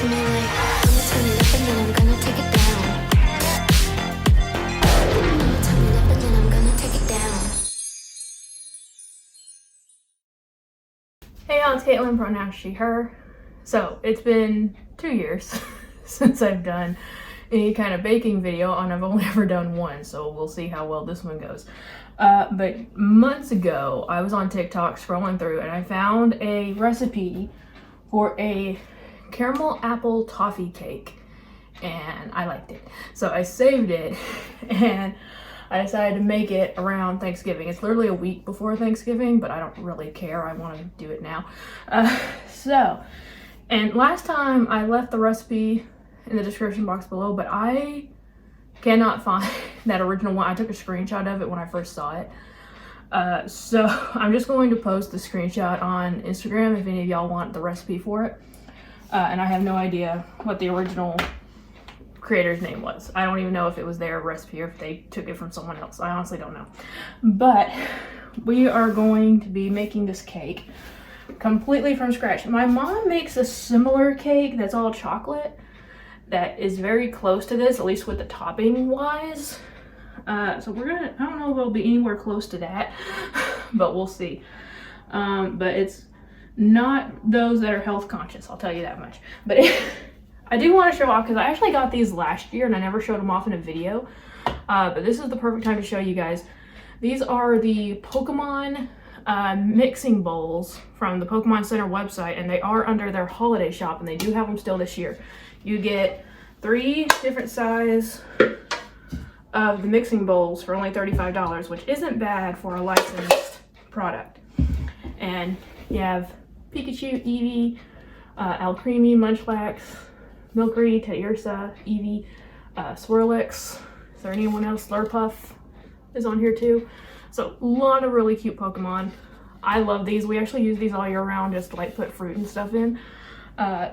to me like, I'ma turn it up and then I'm gonna take it down. I'ma turn it up and then I'm gonna take it down. Hey y'all, it's Caitlyn, pronouns she, her. So it's been 2 years since I've done any kind of baking video, and I've only ever done one, so we'll see how well this one goes. But months ago, I was on TikTok scrolling through and I found a recipe for a caramel apple toffee cake, and I liked it. So I saved it and I decided to make it around Thanksgiving. It's literally a week before Thanksgiving, but I don't really care. I want to do it now. And last time I left the recipe in the description box below, but I cannot find that original one. I took a screenshot of it when I first saw it. So I'm just going to post the screenshot on Instagram if any of y'all want the recipe for it. And I have no idea what the original creator's name was. I don't even know if it was their recipe or if they took it from someone else. I honestly don't know. But we are going to be making this cake completely from scratch. My mom makes a similar cake that's all chocolate that is very close to this, at least with the topping wise. So we're gonna, I don't know if it'll be anywhere close to that, but we'll see. But it's not those that are health conscious, I'll tell you that much. But I do want to show off because I actually got these last year and I never showed them off in a video. But this is the perfect time to show you guys. These are the Pokemon mixing bowls from the Pokemon Center website, and they are under their holiday shop, and they do have them still this year. You get 3 different sizes of the mixing bowls for only $35, which isn't bad for a licensed product. And you have Pikachu, Eevee, Alcremie, Munchlax, Milcery, Teddiursa, Eevee, Swirlix. Is there anyone else? Slurpuff is on here too. So a lot of really cute Pokemon. I love these. We actually use these all year round just to like put fruit and stuff in.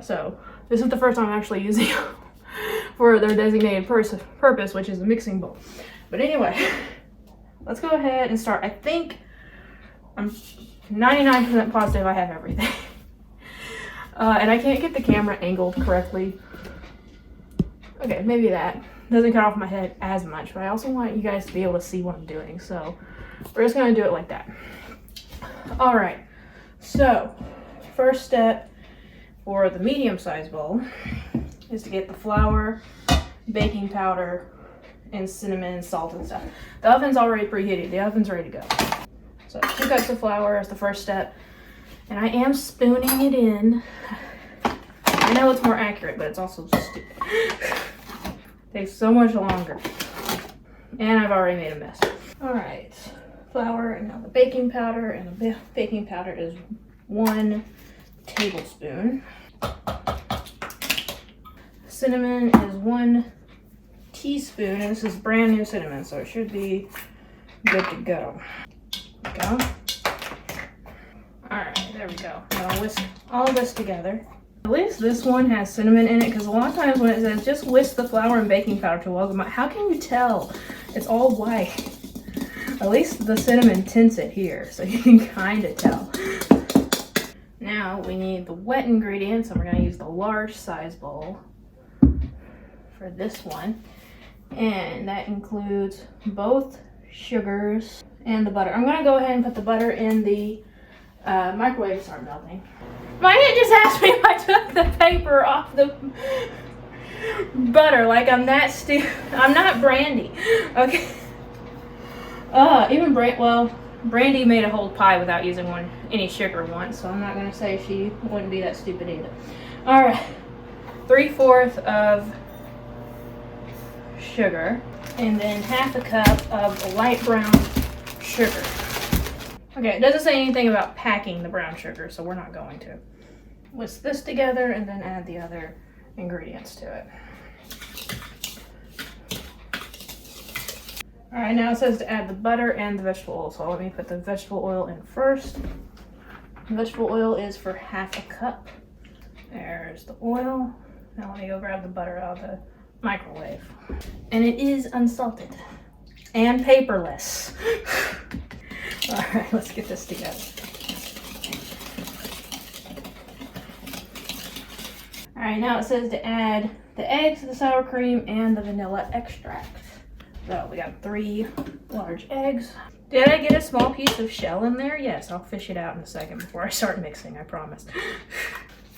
So this is the first time I'm actually using them for their designated purpose, which is a mixing bowl. But anyway, let's go ahead and start. I think I'm 99% positive I have everything. And I can't get the camera angled correctly. Okay, maybe that doesn't cut off my head as much, but I also want you guys to be able to see what I'm doing. So we're just gonna do it like that. All right, so first step for the medium-sized bowl is to get the flour, baking powder, and cinnamon, salt, and stuff. The oven's already preheated. The oven's ready to go. So 2 cups of flour is the first step. And I am spooning it in. I know it's more accurate, but it's also stupid. Takes so much longer. And I've already made a mess. All right, flour and now the baking powder. And the baking powder is 1 tablespoon. Cinnamon is 1 teaspoon, and this is brand new cinnamon, so it should be good to go. There we go. Alright, there we go. Now I'll whisk all this together. At least this one has cinnamon in it, because a lot of times when it says just whisk the flour and baking powder to welcome, how can you tell? It's all white. At least the cinnamon tints it here, so you can kind of tell. Now we need the wet ingredients, and we're going to use the large size bowl for this one. And that includes both sugars and the butter. I'm going to go ahead and put the butter in the microwave to start melting. My aunt just asked me if I took the paper off the butter. Like I'm that stupid. I'm not Brandy. Okay. Brandy made a whole pie without using any sugar once, so I'm not going to say she wouldn't be that stupid either. All right. 3/4 of sugar, and then 1/2 cup of light brown sugar. Okay, it doesn't say anything about packing the brown sugar, so we're not going to. Whisk this together and then add the other ingredients to it. All right, now it says to add the butter and the vegetable oil, so let me put the vegetable oil in first. The vegetable oil is for 1/2 cup. There's the oil. Now let me go grab the butter out of the microwave. And it is unsalted and paperless. All right, let's get this together. All right, now it says to add the eggs, the sour cream, and the vanilla extract. So we got 3 large eggs. Did I get a small piece of shell in there? Yes, I'll fish it out in a second before I start mixing, I promise.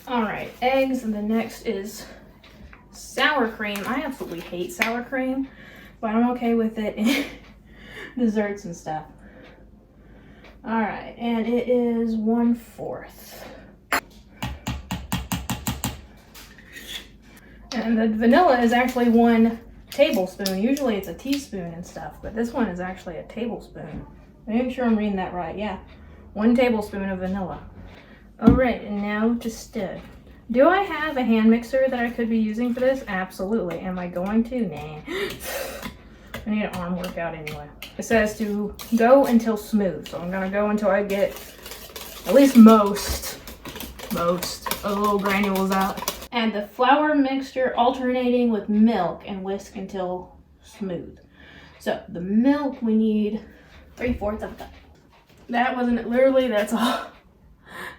All right, eggs, and the next is sour cream. I absolutely hate sour cream, but I'm okay with it in desserts and stuff. All right, and it is 1/4. And the vanilla is actually 1 tablespoon. Usually it's a teaspoon and stuff, but this one is actually a tablespoon. Make sure I'm reading that right. Yeah, 1 tablespoon of vanilla. All right, and now to stir. Do I have a hand mixer that I could be using for this? Absolutely. Am I going to? Nah. I need an arm workout anyway. It says to go until smooth, so I'm gonna go until I get at least most of the little granules out. Add the flour mixture alternating with milk and whisk until smooth. So the milk, we need 3/4 of a cup. That wasn't literally, that's all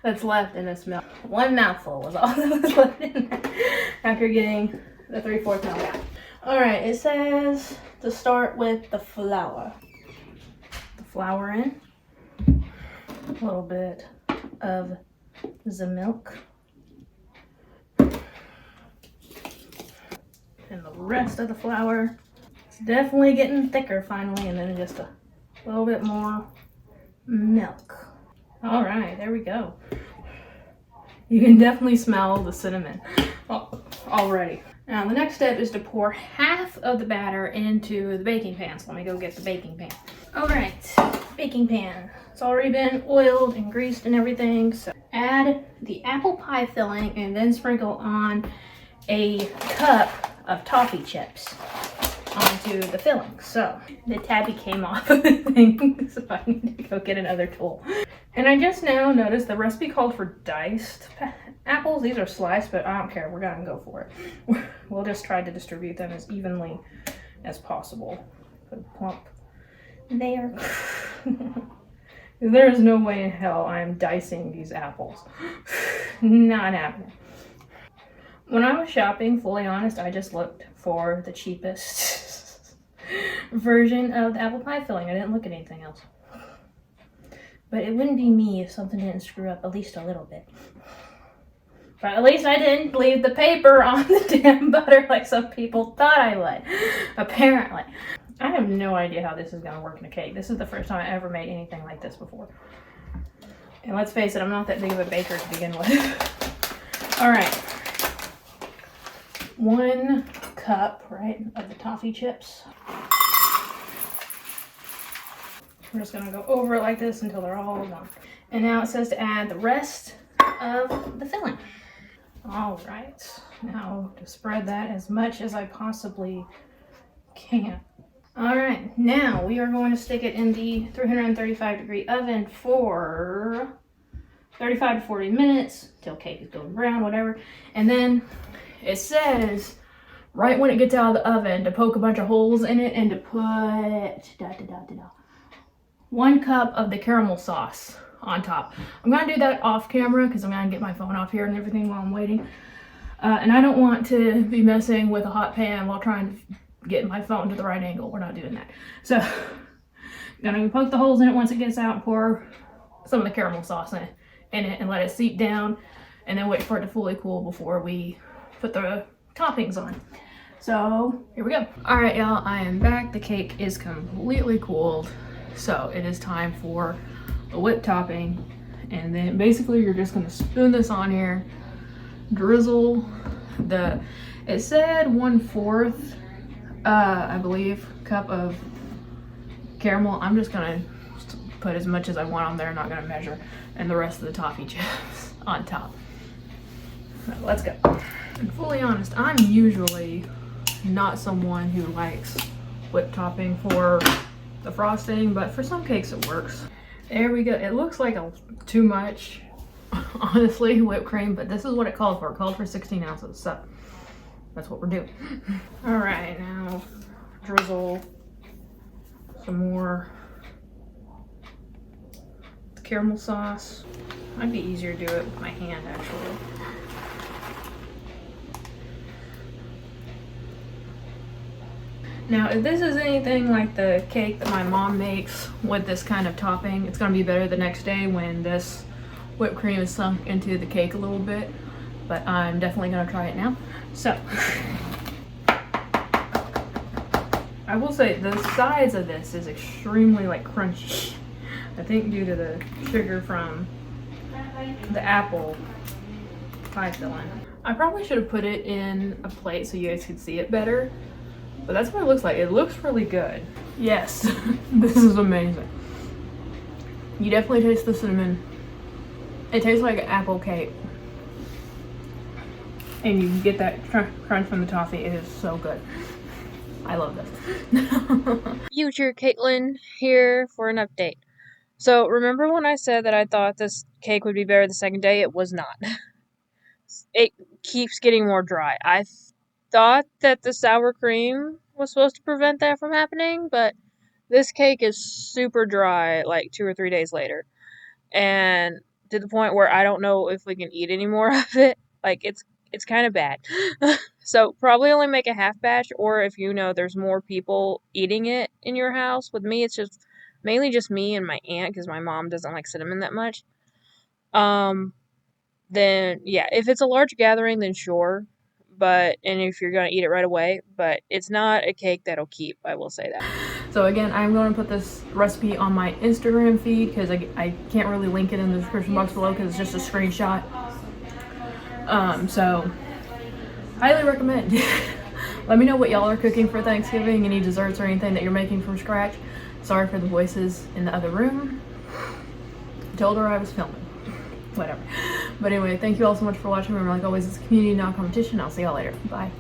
that's left in this milk. 1 mouthful was all that was left in there after getting the 3/4 milk out. All right, it says to start with the flour. The flour in, a little bit of the milk, and the rest of the flour. It's definitely getting thicker finally, and then just a little bit more milk. All right, there we go. You can definitely smell the cinnamon already. Now the next step is to pour half of the batter into the baking pan. So let me go get the baking pan. All right, baking pan. It's already been oiled and greased and everything. So add the apple pie filling and then sprinkle on a cup of toffee chips onto the filling. So the tabby came off of the thing, so I need to go get another tool. And I just now noticed the recipe called for diced apples. These are sliced, but I don't care. We're gonna go for it. We'll just try to distribute them as evenly as possible. Put plump there. There's no way in hell I'm dicing these apples. Not happening. When I was shopping, fully honest, I just looked for the cheapest version of the apple pie filling. I didn't look at anything else. But it wouldn't be me if something didn't screw up at least a little bit. But at least I didn't leave the paper on the damn butter like some people thought I would. Apparently. I have no idea how this is going to work in a cake. This is the first time I ever made anything like this before. And let's face it, I'm not that big of a baker to begin with. All right. 1 cup, right, of the toffee chips. We're just gonna go over it like this until they're all done. And now it says to add the rest of the filling. All right, now to spread that as much as I possibly can. All right, now we are going to stick it in the 335-degree oven for 35 to 40 minutes till cake is golden brown, whatever. And then it says right when it gets out of the oven to poke a bunch of holes in it and to put 1 cup of the caramel sauce on top. I'm gonna do that off camera because I'm gonna get my phone off here and everything while I'm waiting. And I don't want to be messing with a hot pan while trying to get my phone to the right angle. We're not doing that. So I'm gonna poke the holes in it once it gets out and pour some of the caramel sauce in it and let it seep down and then wait for it to fully cool before we put the toppings on. So here we go. All right, y'all, I am back. The cake is completely cooled. So it is time for the whipped topping. And then basically you're just gonna spoon this on here, drizzle it said 1/4, I believe, cup of caramel. I'm just gonna put as much as I want on there, not gonna measure, and the rest of the toffee chips on top. So let's go. And fully honest, I'm usually not someone who likes whipped topping for the frosting, but for some cakes it works. There we go. It looks like too much, honestly, whipped cream, but this is what it called for. It called for 16 ounces, so that's what we're doing. All right, now drizzle some more caramel sauce. Might be easier to do it with my hand, actually. Now, if this is anything like the cake that my mom makes with this kind of topping, it's gonna be better the next day when this whipped cream is sunk into the cake a little bit. But I'm definitely gonna try it now. So, I will say the size of this is extremely like crunchy. I think due to the sugar from the apple pie filling. I probably should have put it in a plate so you guys could see it better. But that's what it looks like. It looks really good. Yes, this is amazing. You definitely taste the cinnamon. It tastes like an apple cake. And you get that crunch from the toffee. It is so good. I love this. Future Caitlyn here for an update. So remember when I said that I thought this cake would be better the second day? It was not. It keeps getting more dry. I thought that the sour cream was supposed to prevent that from happening, but this cake is super dry like 2 or 3 days later. And to the point where I don't know if we can eat any more of it. Like it's kind of bad. So probably only make a half batch, or if you know there's more people eating it in your house. With me, it's just mainly just me and my aunt because my mom doesn't like cinnamon that much. Then yeah, if it's a large gathering, then sure. And if you're gonna eat it right away, but it's not a cake that'll keep, I will say that. So again, I'm going to put this recipe on my Instagram feed because I can't really link it in the description box below because it's just a screenshot. So highly recommend. Let me know what y'all are cooking for Thanksgiving, any desserts or anything that you're making from scratch. Sorry for the voices in the other room. I told her I was filming. Whatever. But anyway, thank you all so much for watching. Remember, like always, it's a community, not competition. I'll see y'all later. Bye.